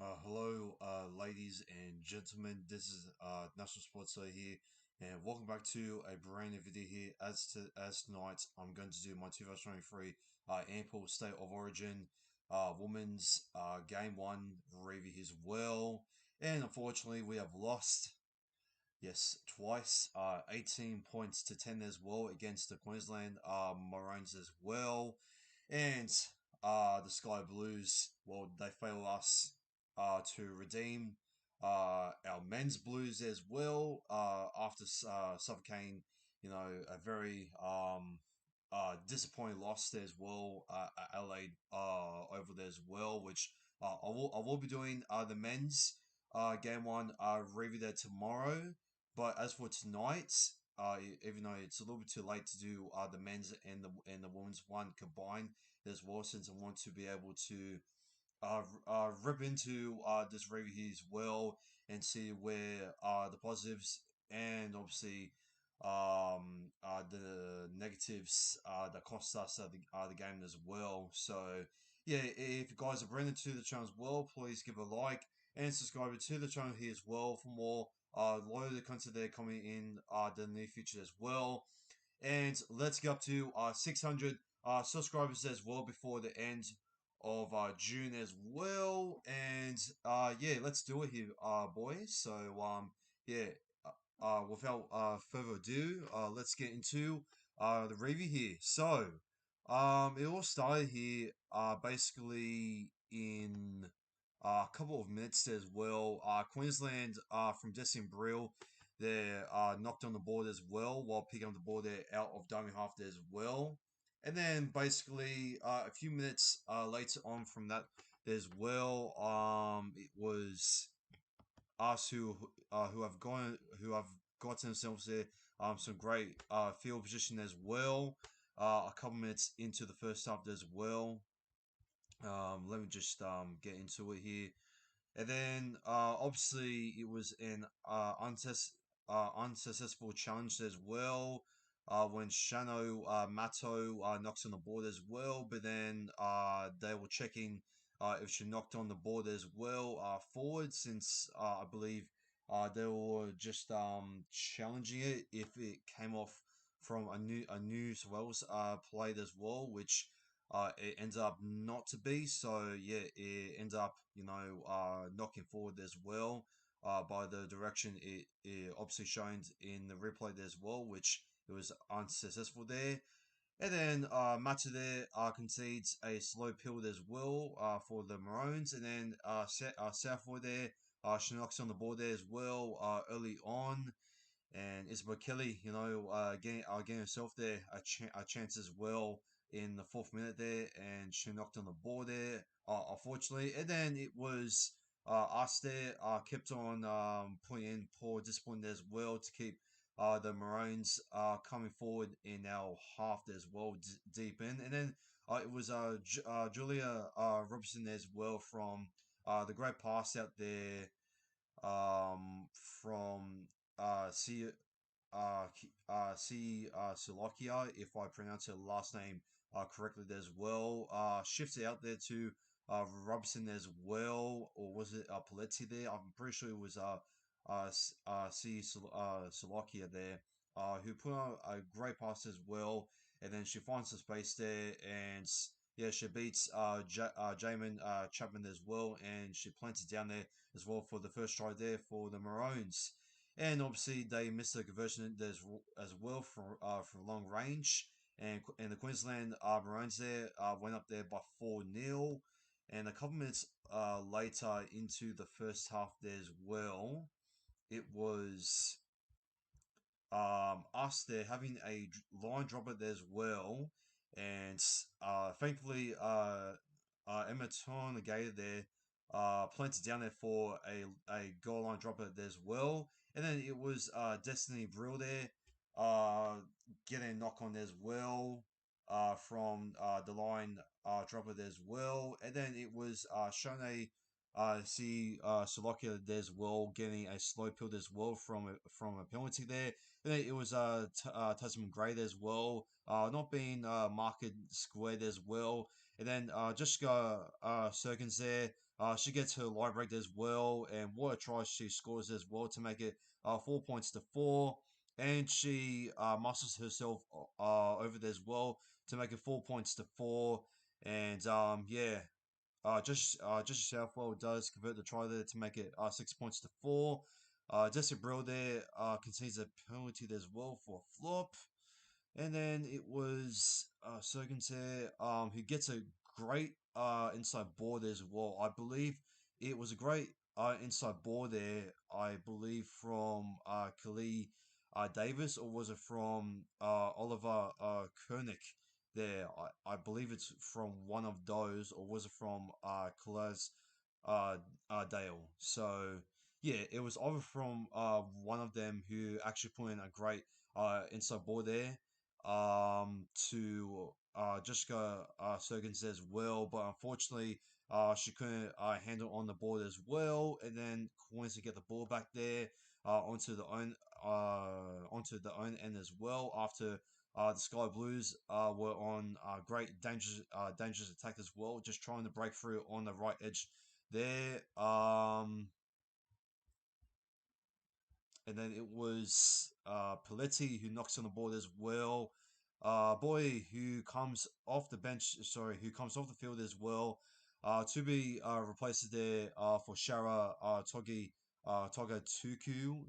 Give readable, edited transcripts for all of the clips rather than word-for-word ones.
Hello, ladies and gentlemen. This is National Sports here, and welcome back to a brand new video here. As tonight, I'm going to do my 2023 Ampol State of Origin Women's Game One review as well. And unfortunately, we have lost. Yes, twice. 18 points to 10 as well against the Queensland Maroons as well. And the Sky Blues, well, they fail us to redeem our men's Blues as well after suffocating, a very disappointing loss there as well. Adelaide over there as well, which I will be doing the men's game one review there tomorrow. But as for tonight, even though it's a little bit too late to do the men's and the women's one combined as well, since I want to be able to rip into this review here as well and see where the positives and obviously the negatives that cost us the game as well. So yeah, if you guys are brand new to the channel as well, please give a like and subscribe to the channel here as well for more loaded content there coming in the near future as well. And let's get up to 600 subscribers as well before the end of June as well. And yeah, let's do it here, boys. So yeah, without further ado, let's get into the review here. So it all started here basically in a couple of minutes as well. Queensland from Destin Brill, they're knocked on the board as well while picking up the ball there out of dummy half there as well. And then basically a few minutes later on from that as well, it was us who have gotten themselves there some great field position as well. A couple minutes into the first half as well. Let me just get into it here. And then obviously it was an unsuccessful challenge as well. When Shano Mato knocks on the board as well, but then they were checking if she knocked on the board as well forward, since I believe they were just challenging it if it came off from a new Swells played as well, which it ends up not to be. So yeah, it ends up knocking forward as well by the direction it obviously shown in the replay as well, which it was unsuccessful there. And then Mata there concedes a slow pill as well for the Maroons, and then Southwood there she knocks on the board there as well early on. And Isabel Kelly, getting herself there a chance as well in the fourth minute there, and she knocked on the board there, unfortunately. And then it was us there, kept on putting in poor discipline as well to keep the Maroons coming forward in our half as well, deep in. And then it was Julia Robertson as well from the great pass out there from C Sulakia, if I pronounce her last name correctly as well. Shifts out there to Robson as well, or was it Paletti there? I'm pretty sure it was Sulakia there, who put on a great pass as well, and then she finds the space there, and yeah, she beats Jamin Chapman as well, and she plants it down there as well for the first try there for the Maroons. And obviously they missed the conversion as well for long range. And the Queensland Maroons there went up there by 4-0. And a couple minutes later into the first half there as well, it was us there having a line dropper there as well. And thankfully, Emma Gator there planted down there for a goal line dropper there as well. And then it was Destiny Brill there getting a knock on there as well from the line dropper there as well. And then it was Shone see Slovakia there as well getting a slow pill as well from a penalty there. And then it was Tasman Gray there as well, not being marked squared as well. And then Jessica Serkins there, she gets her line break as well, and what a try she scores as well to make it 4 points to four. And she muscles herself over there as well to make it 4 points to four. And yeah, just Southwell does convert the try there to make it 6 points to four. Jesse Brill there concedes a penalty there as well for a flop. And then it was Sergensen who gets a great inside ball there as well. I believe it was a great inside ball there, I believe, from Khalid Davis, or was it from Oliver Koenig there? I believe it's from one of those, or was it from Kalaz uh, Dale? So, yeah, it was either from one of them who actually put in a great inside ball there to Jessica Sergens as well, but unfortunately, she couldn't handle on the board as well, and then Coins to get the ball back there onto the own end as well after. The Sky Blues were on great dangerous attack as well, just trying to break through on the right edge there. And then it was Paletti who knocks on the board as well. Boy who comes off the bench, sorry, who comes off the field as well. To be replaced there for Shara Toga Tuku.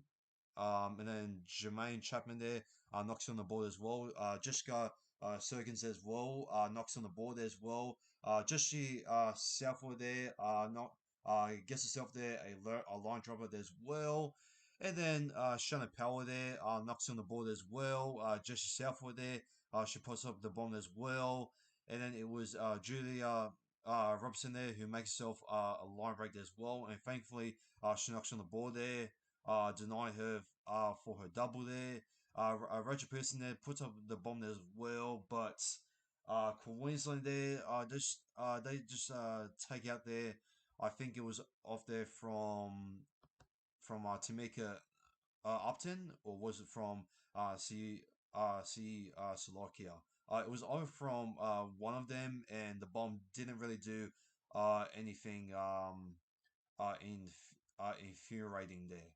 And then Jermaine Chapman there knocks on the board as well. Jessica Serkins as well knocks on the board as well. Just Southwood there not gets herself there a line dropper there as well. And then Shannon Power there knocks on the board as well. Jesse Southwood there, she puts up the bomb as well. And then it was Julia Robson there who makes herself a line break as well. And thankfully, she knocks on the board there, deny her for her double there. Roger Pearson there puts up the bomb there as well. But Queensland there, they just take out there. I think it was off there from Tamika Upton, or was it from Slovakia? It was either from one of them, and the bomb didn't really do anything infuriating there.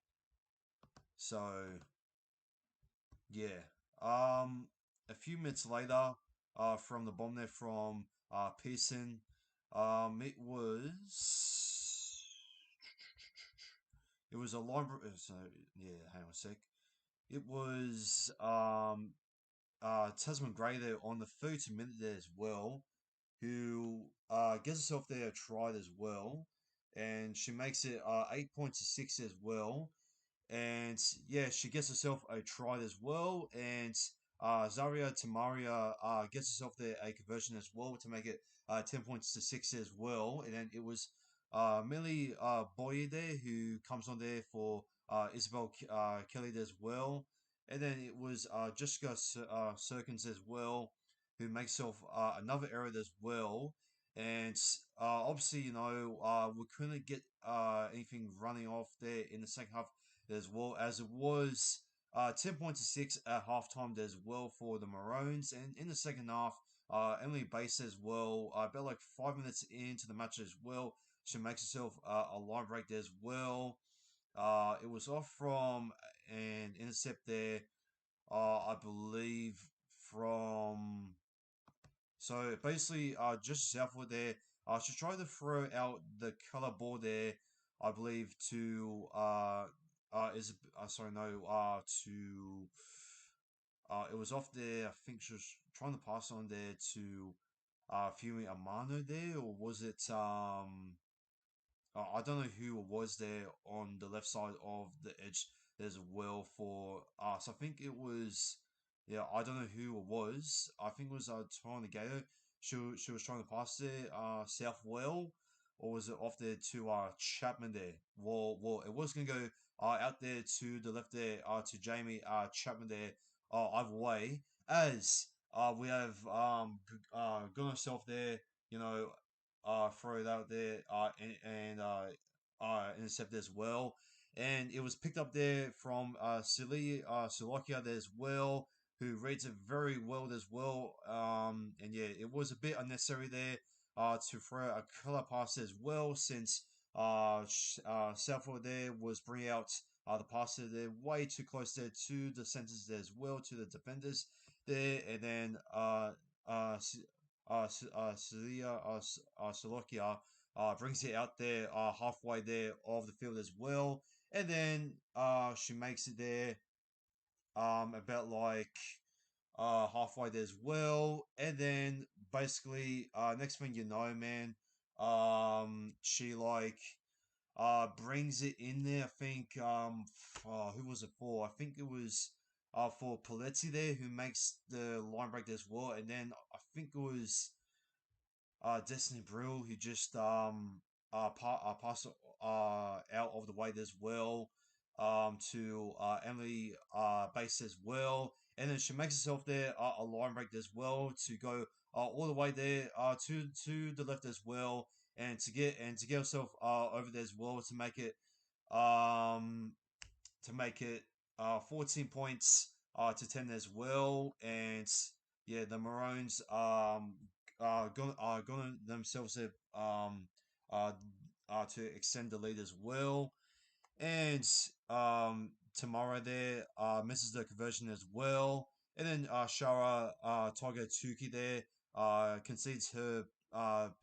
So yeah, a few minutes later, from the bomb there from Pearson, it was a line. So yeah, hang on a sec. It was Tasman Gray there on the 30 minute there as well, who gets herself there tried as well, and she makes it 8 points to six as well. And yeah, she gets herself a try as well, and Zaria Tamaria gets herself there a conversion as well to make it 10 points to six as well. And then it was Millie Boyer there who comes on there for Isabel Kelly as well. And then it was Jessica Serkins as well, who makes herself another error as well. And obviously, we couldn't get anything running off there in the second half as well, as it was 10 points to six at halftime as well for the Maroons. And in the second half, Emily Bass as well, about like 5 minutes into the match as well, she makes herself a line break there as well. It was off from an intercept there, I believe, from so basically, just southward there, she tried to throw out the color ball there, I believe, to is sorry no to it was off there. I think she was trying to pass on there to Fumi Amano there, or was it I don't know who it was there on the left side of the edge as well for us. I think it was, yeah, I don't know who it was. I think it was Tyrone Gato. She was trying to pass there, South Well, or was it off there to Chapman there? Well, it was gonna go out there to the left there, to Jamie Chapman there, either way. As we have got ourselves there, you know, throw it out there and intercept as well. And it was picked up there from Sulakia there as well, who reads it very well as well. And yeah, it was a bit unnecessary there to throw a color pass as well, since Southwood there was bringing out the passer there way too close there to the centers there as well, to the defenders there. And then Solokia brings it out there halfway there of the field as well. And then she makes it there about like halfway there as well. And then basically, next thing you know, man, she like brings it in there. I think who was it for? I think it was for Paletti there, who makes the line break as well. And then I think it was Destiny Brill, who just pass out of the way as well to Emily Base as well. And then she makes herself there a line break as well to go all the way there to the left as well, and to get herself over there as well um to make it 14 points to 10 as well. And yeah, the Maroons are going themselves uh, to extend the lead as well. And tomorrow there misses the conversion as well. And then Shara Toga Tuki there concedes her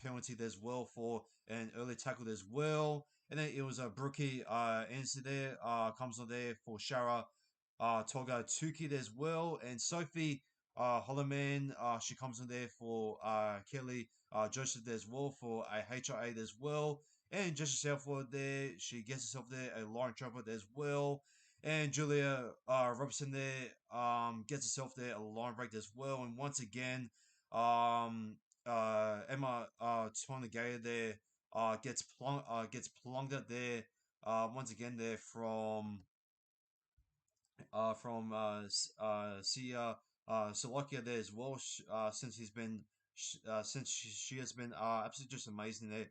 penalty there as well for an early tackle as well. And then it was a Brookie answer there comes on there for Shara Toga Tuki there as well. And Sophie Holloman, she comes in there for Kelly Joseph there as well for a HIA there as well. And just herself for there, she gets herself there a line jumper there as well. And Julia Robertson there gets herself there a line break as well. And once again, Emma Tonegaya there gets plunked up there once again there from Sia Solokia there as well. Since he's been since she has been absolutely just amazing there,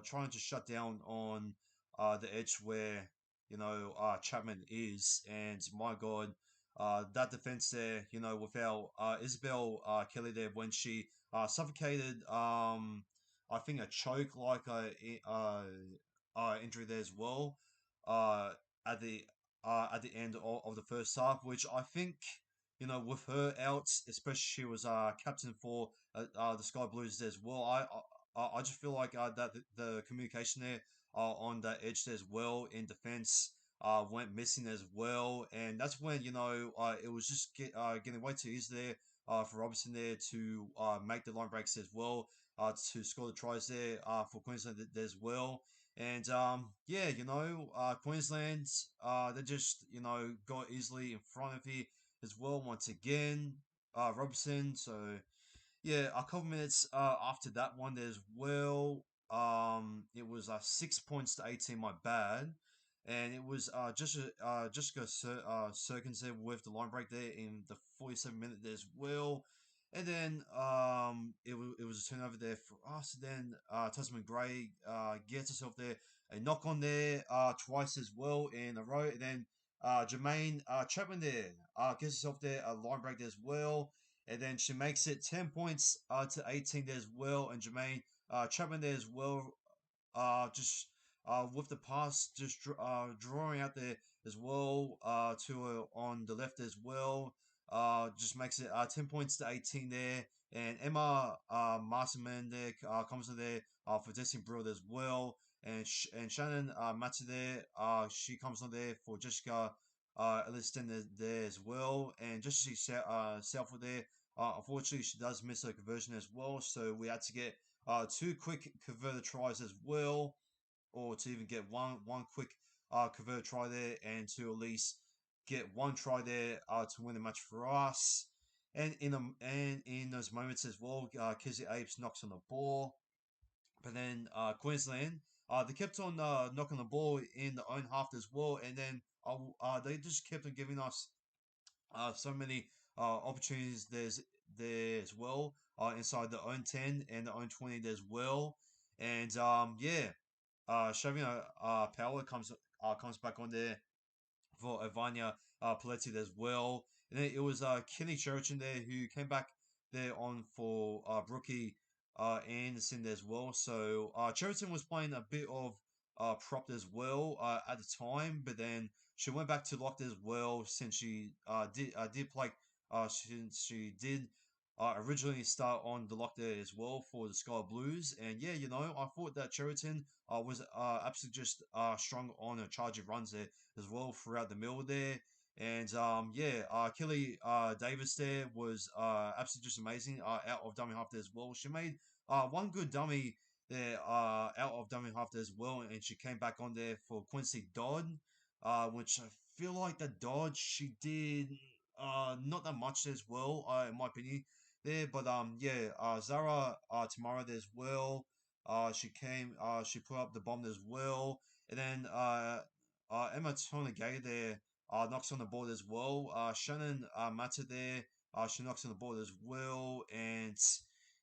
trying to shut down on the edge where Chapman is. And my God, that defense there, without Isabel Kelly there when she suffocated, I think a choke like injury there as well. Uh, at the end of the first half, which I think, with her out, especially she was captain for the Sky Blues as well. I just feel like that the communication there on that edge as well in defense went missing as well. And that's when it was just getting way too easy there for Robertson there to make the line breaks as well, to score the tries there for Queensland as well. And yeah, Queensland, they just got easily in front of you as well once again. Robertson, so yeah, a couple minutes after that one as well, it was 6 points to 18. My bad, and it was Jessica Serkins there with the line break there in the 47 minute there as well. And then it was a turnover there for us. Then Tasman Gray gets herself there a knock on there twice as well in a row. And then Jermaine Chapman there gets herself there a line break there as well. And then she makes it 10 points to 18 there as well. And Jermaine Chapman there as well, just with the pass, just drawing out there as well to her on the left as well. Just makes it 10 points to 18 there. And Emma Masterman there comes in there for Destiny Brewer as well. And Shannon Matsu there, she comes on there for Jessica Elliston there as well. And just to see Southwood there, unfortunately, she does miss her conversion as well. So we had to get two quick converted tries as well, or to even get one quick converted try there, and to at least get one try there to win the match for us. And in those moments as well, Kizzy Apes knocks on the ball, but then Queensland, they kept on knocking the ball in the own half as well, and then they just kept on giving us so many opportunities there as well. inside the own 10 and the own 20 as well. And yeah, Shavina Power comes back on there for Ivania Paletti as well. And then it was Kenny Churchin there who came back there on for Brookie Anderson as well. So Churchin was playing a bit of prop as well at the time, but then she went back to locked as well since she did play since she did originally start on the lock there as well for the Sky Blues. And yeah, I thought that Cheriton was absolutely just strong on her charge of runs there as well throughout the middle there. And yeah, Kelly Davis there was absolutely just amazing out of dummy half there as well. She made one good dummy there out of dummy half there as well, and she came back on there for Quincy Dodd, which I feel like the Dodd she did not that much as well, in my opinion there. But yeah, Zara Tamara there as well. She put up the bomb as well, and then Emma Tonegay there knocks on the board as well. Shannon Mata there, she knocks on the board as well, and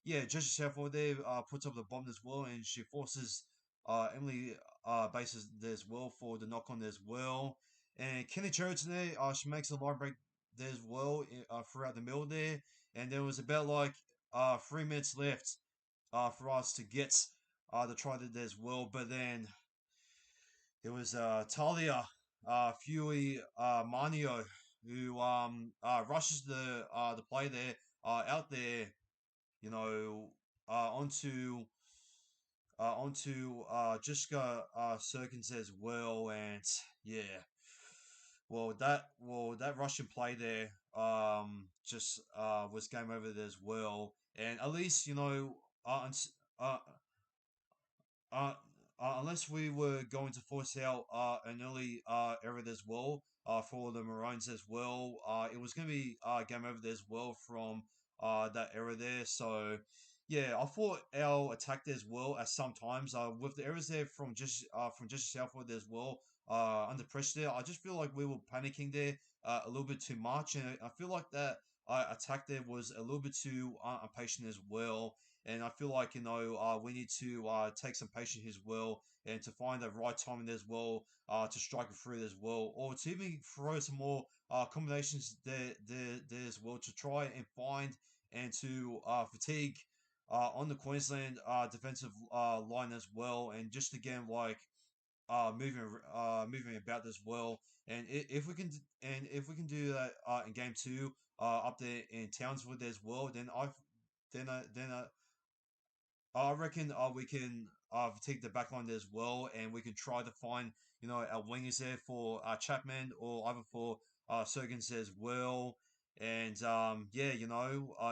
yeah, Jessica Sheffield there puts up the bomb as well, and she forces Emily bases there as well for the knock on there as well. And Kenny Cheriton there, she makes a line break there as well throughout the middle there, and there was about like 3 minutes left for us to get the try there as well, but then it was Talia Fury Manio who rushes the play there out there, you know, onto Jessica Serkins as well, and yeah, that Russian play there just was game over there as well, and at least uh, uh, unless we were going to force out an early error as well for the Maroons as well, it was going to be game over there as well from that error there. So, yeah, I thought our attack there as well at sometimes with the errors there from just Southwood as well under pressure there. I just feel like we were panicking there a little bit too much, and I feel like that attack there was a little bit too impatient as well. And I feel like we need to take some patience as well, and to find the right timing as well to strike it through as well, or to even throw some more combinations there as well to try and find and to fatigue on the Queensland defensive line as well, and just again like moving about as well. And if we can if we can do that in game two up there in Townswood as well, then I reckon we can take the back line as well, and we can try to find our wingers there for Chapman or either for Sergens as well. And yeah,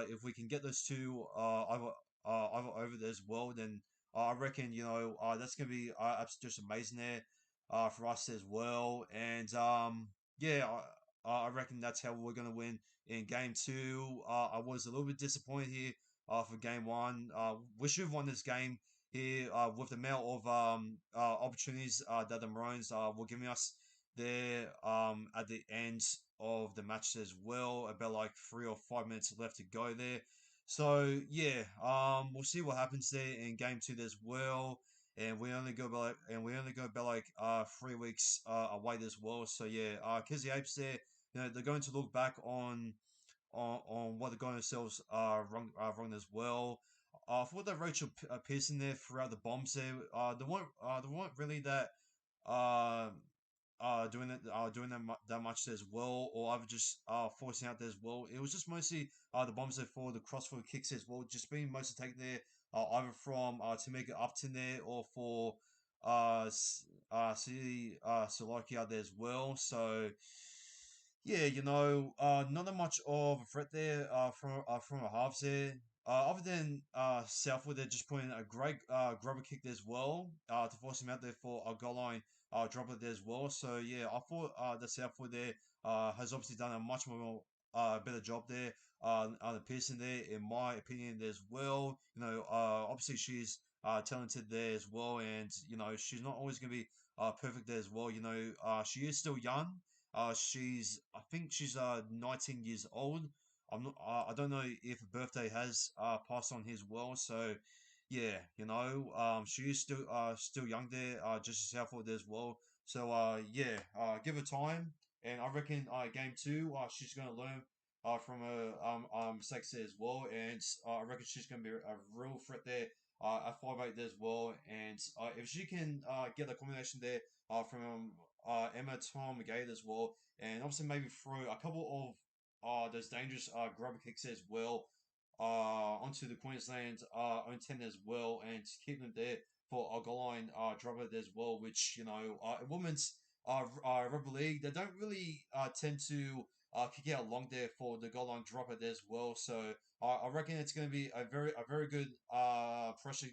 if we can get those two either over there as well, then I reckon that's gonna be just amazing there for us as well. And yeah, I reckon that's how we're gonna win in game two. I was a little bit disappointed here for game one. We should have won this game here with the amount of opportunities that the Maroons were giving us there at the end of the match as well. About like 3 or 5 minutes left to go there. So yeah, we'll see what happens there in game two as well. And we only go about like 3 weeks away as well. So yeah, Kizzy Apes there, they're going to look back on what they're going themselves wrong as well. For the Rachel Pearson there throughout the bombs there, they weren't really that uh doing that much as well, or either just forcing out there as well. It was just mostly the bombs there for the crossfield kicks as well, just being mostly taken there either from Tamika Upton there or for City Solokia there as well. So yeah, not that much of a threat there from a halves there. Other than Southwood, they're just putting a great grubber kick there as well to force him out there for a goal line dropper there as well. So yeah, I thought the Southwood there has obviously done a much more better job there. The Pearson there, in my opinion, there as well. Obviously she's talented there as well, and she's not always going to be perfect there as well. She is still young. I think she's 19 years old. I don't know if a birthday has passed on his well. So yeah, she is still young there, just as Southwood as well. So yeah, give her time, and I reckon game two, she's gonna learn from her mistakes there as well, and I reckon she's gonna be a real threat there. At 5'8" there as well, and if she can get a combination there from Emma Tom Gate as well, and obviously maybe throw a couple of those dangerous grubber kicks as well onto the Queensland own 10 as well, and keep them there for a goal line dropper as well, which, women's rugby league, they don't really tend to kick out long there for the goal line dropper as well. So I reckon it's going to be a very good pressure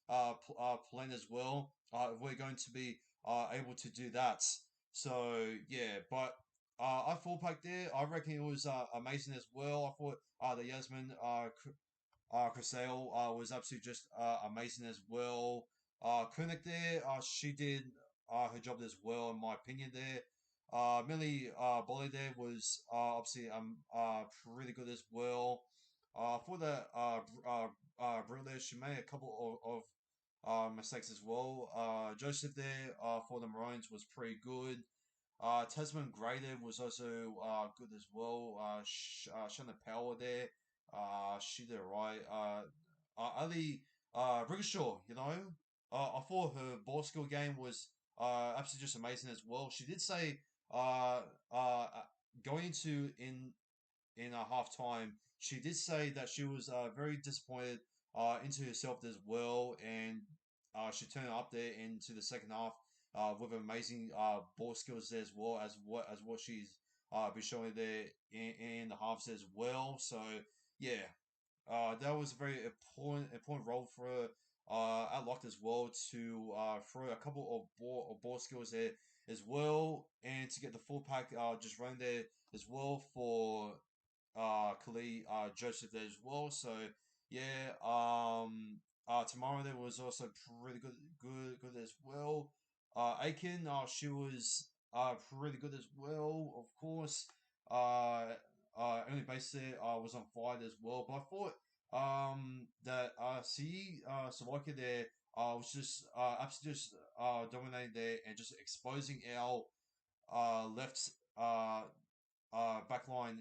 plan as well. If we're going to be able to do that. So yeah, but I full pack there. I reckon it was amazing as well. I thought the Yasmin Crisale was absolutely just amazing as well. Koenig there, she did her job as well, in my opinion. There, Millie Bolly there was obviously really good as well. For the Brule, she made a couple of mistakes as well. Joseph there for the Maroons was pretty good. Tasman Graded was also good as well. Shanna Power there, she did right. Ali Rigashaw, I thought her ball skill game was absolutely just amazing as well. She did say uh, uh, going into in half time, she did say that she was very disappointed into herself as well, and she turned up there into the second half with amazing ball skills as well as what she's been showing there in the halves as well. So yeah, that was a very important role for her at locked as well to throw a couple of ball skills there as well, and to get the full pack just running there as well for Khalid Joseph there as well. So yeah, tomorrow there was also pretty good as well. Aiken, she was pretty good as well, of course. Only base there was on fire as well, but I thought that see Slovakia there was just absolutely just dominating there and just exposing our left backline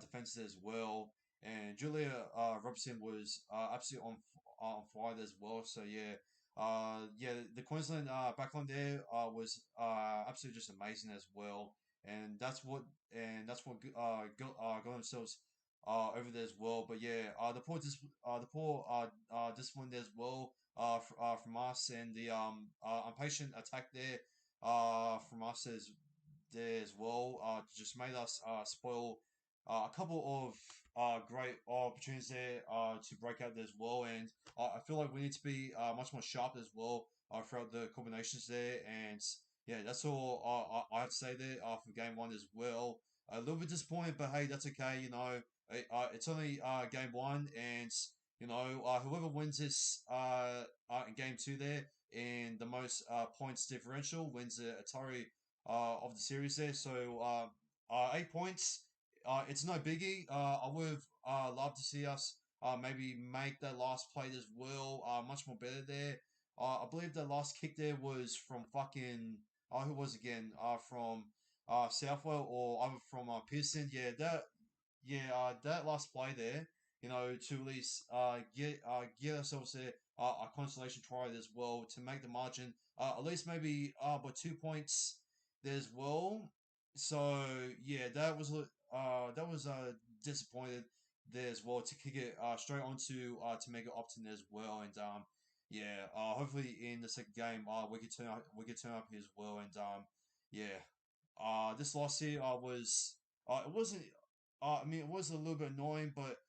defense as well. And Julia Robson was absolutely on fire as well. So yeah, yeah, the Queensland backline there was absolutely just amazing as well. And that's what got themselves over there as well. But yeah, the poor discipline there as well from us, and the impatient attack there from us as well. Just made us spoil a couple of great opportunities there to break out there as well. And I feel like we need to be much more sharp as well throughout the combinations there. And yeah, that's all I have to say there for game one as well. A little bit disappointed, but hey, that's okay. It's only game one, and whoever wins this in game two there in the most points differential wins the Atari of the series there. So 8 points. It's no biggie. I would have loved to see us maybe make that last play as well. Much more better there. I believe the last kick there was from fucking. Who was it again? From Southwell or either from Pearson. Yeah, that last play there, to at least get ourselves a consolation try as well to make the margin at least maybe by 2 points there as well. So yeah, that was disappointed there as well to kick it straight onto to make it Upton as well, and yeah, hopefully in the second game we could turn up here as well, and yeah, this loss here was it wasn't I mean, it was a little bit annoying, but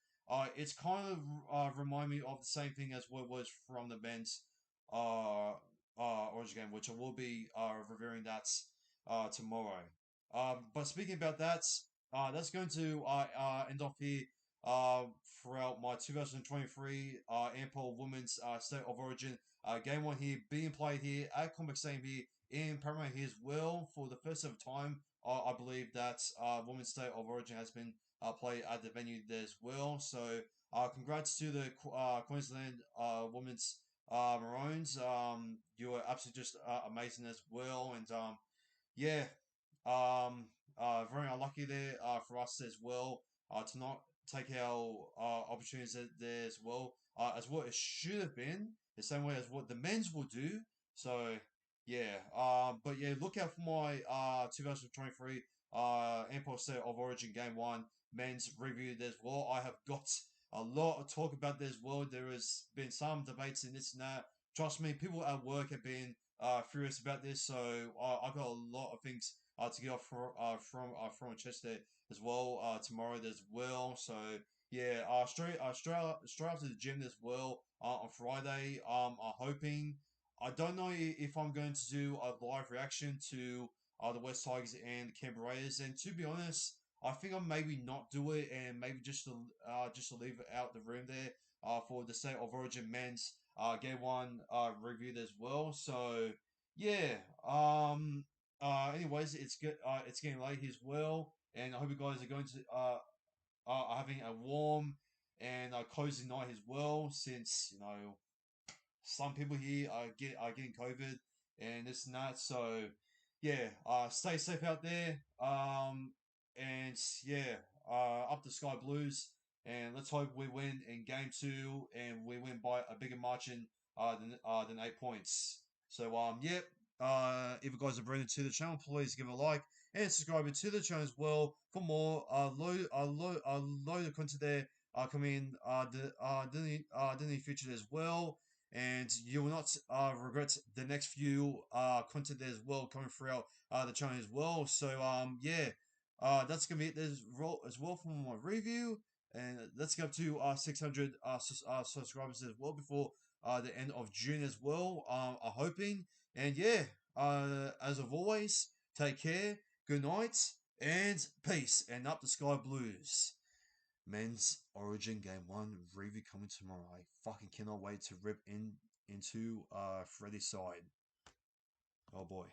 it's kind of remind me of the same thing as what was from the men's uh, Orange game, which I will be reviewing that tomorrow. But speaking about that, that's going to end off here uh, throughout my 2023 Ampol Women's State of Origin game one here being played here at Comic Stadium here in Paramount here as well for the first of time. I believe that Women's State of Origin has been play at the venue there as well. So congrats to the Queensland women's Maroons. You were absolutely just amazing as well, and yeah, very unlucky there for us as well to not take our opportunities there as well. It should have been the same way as what the men's will do. So yeah, but yeah, look out for my 2023 Ampol State of Origin Game One men's review as well. I have got a lot of talk about this as well. There has been some debates in this and that. Trust me, people at work have been furious about this. So I got a lot of things to get off from Chester as well tomorrow as well. So yeah, straight after the gym as well on Friday. I'm hoping. I don't know if I'm going to do a live reaction to the West Tigers and the Canberra Raiders. And to be honest, I think I'll maybe not do it and maybe just to leave out the room there for the State of Origin men's game one reviewed as well. So yeah, anyways, it's getting late as well, and I hope you guys are going to are having a warm and cozy night as well. Since some people here are getting COVID and this and that. So yeah, stay safe out there. And yeah, up the Sky Blues, and let's hope we win in game two and we win by a bigger margin than 8 points. So yep. If you guys are brand new to the channel, please give a like and subscribe to the channel as well for more load of content there coming in the future as well, and you will not regret the next few content as well coming throughout the channel as well. So yeah, that's gonna be it as well from my review, and let's get up to 600 subscribers as well before the end of June as well. I'm hoping, and yeah, as of always, take care, good night, and peace, and up the Sky Blues. Men's Origin Game 1 review coming tomorrow. I fucking cannot wait to rip into Freddy's side. Oh boy.